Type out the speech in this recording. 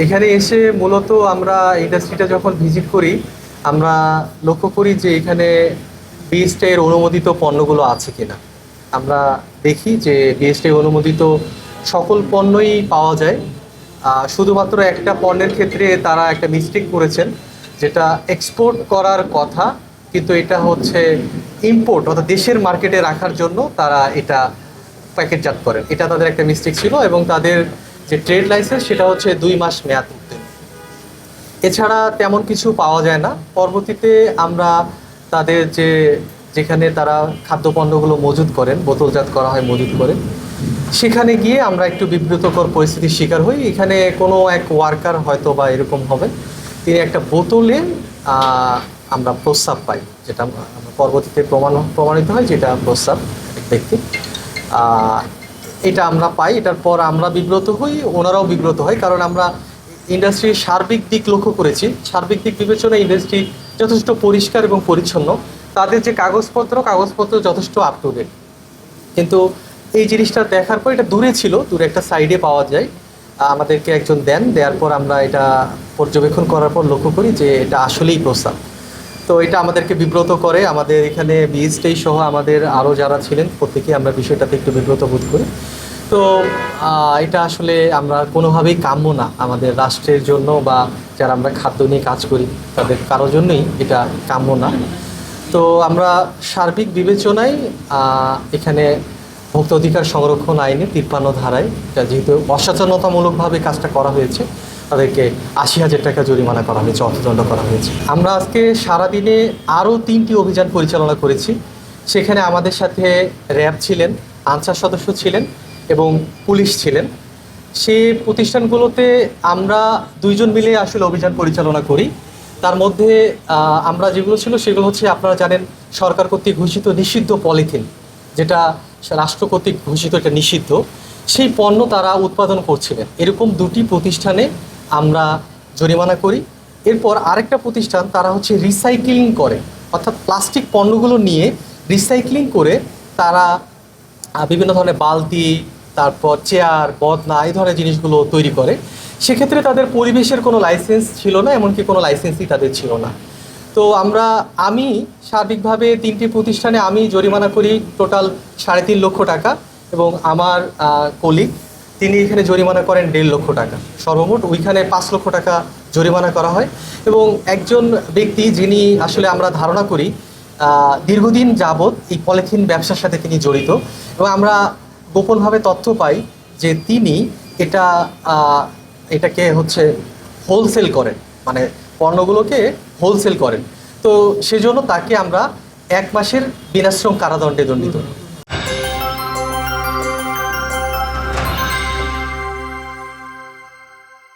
এখানে এসে মূলত আমরা ইন্ডাস্ট্রিটা যখন ভিজিট করি, আমরা লক্ষ্য করি যে এখানে বিএসটি এর অনুমোদিত পণ্যগুলো আছে কিনা। আমরা দেখি যে বিএসটি অনুমোদিত সকল পণ্যই পাওয়া যায়। শুধুমাত্র একটা পণ্যের ক্ষেত্রে তারা একটা মিস্টেক করেছেন, যেটা এক্সপোর্ট করার কথা, কিন্তু এটা হচ্ছে ইম্পোর্ট অর্থাৎ দেশের মার্কেটে রাখার জন্য তারা এটা প্যাকেটজাত করেন। এটা তাদের একটা মিস্টেক ছিল এবং তাদের যে ট্রেড লাইসেন্স সেটা হচ্ছে 2 মাস মেয়াদ উত্তীর্ণ। এছাড়া তেমন কিছু পাওয়া যায় না। পরবর্তীতে আমরা তাদের যেখানে তারা খাদ্যপণ্যগুলো মজুত করেন, বোতলজাত করা হয় মজুত করে, সেখানে গিয়ে আমরা একটু বিব্রতকর পরিস্থিতির শিকার হই। এখানে কোনো এক ওয়ার্কার হয়তো বা এরকম হবে, তিনি একটা বোতলে আমরা প্রস্রাব পাই, যেটা পরবর্তীতে প্রমাণিত হয় যেটা প্রস্রাব ব্যক্তি। এটা আমরা পাই, এটার পর আমরা বিব্রত হই, ওনারাও বিব্রত হয়, কারণ আমরা ইন্ডাস্ট্রির সার্বিক দিক লক্ষ্য করেছি। সার্বিক দিক বিবেচনায় ইন্ডাস্ট্রি যথেষ্ট পরিষ্কার এবং পরিচ্ছন্ন, তাদের যে কাগজপত্র যথেষ্ট আপ টু ডেট। কিন্তু এই জিনিসটা দেখার পর, এটা দূরে ছিল, দূরে একটা সাইডে পাওয়া যায়, আমাদেরকে একজন দেওয়ার পর আমরা এটা পর্যবেক্ষণ করার পর লক্ষ্য করি যে এটা আসলেই প্রস্তাব। তো এটা আমাদেরকে বিব্রত করে। আমাদের এখানে বিএসটি সহ আমাদের আরও যারা ছিলেন প্রত্যেকেই আমরা বিষয়টাতে একটু বিব্রত বোধ করি। তো এটা আসলে আমরা কোনোভাবেই কাম্য না আমাদের রাষ্ট্রের জন্য, বা যারা আমরা খাদ্য নিয়ে কাজ করি তাদের কারোর জন্যই এটা কাম্য না। তো আমরা সার্বিক বিবেচনায় এখানে ভোক্তা অধিকার সংরক্ষণ আইনে 53 ধারায়, যেহেতু অসচেতনতামূলকভাবে কাজটা করা হয়েছে, তাদেরকে 80,000 টাকা জরিমানা করা হয়েছে, অর্থদণ্ড করা হয়েছে। আমরা আজকে সারাদিনে আরও 3টি অভিযান পরিচালনা করেছি। সেখানে আমাদের সাথে র্যাব ছিলেন, আনসার সদস্য ছিলেন এবং পুলিশ ছিলেন। সেই প্রতিষ্ঠানগুলোতে আমরা 2 জন মিলে আসলে অভিযান পরিচালনা করি। তার মধ্যে আমরা যেগুলো ছিল সেগুলো হচ্ছে, আপনারা জানেন, সরকার কর্তৃক ঘোষিত নিষিদ্ধ পলিথিন, যেটা রাষ্ট্র কর্তৃক ঘোষিত এটা নিষিদ্ধ, সেই পণ্য তারা উৎপাদন করছিলেন। এরকম 2টি প্রতিষ্ঠানে আমরা জরিমানা করি। এরপর আরেকটা প্রতিষ্ঠান, তারা হচ্ছে রিসাইক্লিং করে, অর্থাৎ প্লাস্টিক পণ্যগুলো নিয়ে রিসাইক্লিং করে তারা বিভিন্ন ধরনের বালতি, তারপর চেয়ার, বদনা, এই ধরনের জিনিসগুলো তৈরি করে। সেক্ষেত্রে তাদের পরিবেশের কোনো লাইসেন্স ছিল না, এমনকি কোনো লাইসেন্সই তাদের ছিল না। তো আমি সার্বিকভাবে 3টি প্রতিষ্ঠানে আমি জরিমানা করি টোটাল 3.5 লক্ষ টাকা, এবং আমার কলিগ তিনি এখানে জরিমানা করেন 1.5 লক্ষ টাকা। সর্বমোট ওইখানে 5 লক্ষ টাকা জরিমানা করা হয়। এবং একজন ব্যক্তি, যিনি আসলে আমরা ধারণা করি দীর্ঘদিন যাবৎ এই পলিথিন ব্যবসার সাথে তিনি জড়িত, এবং আমরা গোপনভাবে তথ্য পাই যে তিনি এটাকে হচ্ছে হোলসেল করেন, মানে পণ্যগুলোকে হোলসেল করেন। তো সেজন্য তাকে আমরা 1 মাসের বিনাশ্রম কারাদণ্ডে দণ্ডিত।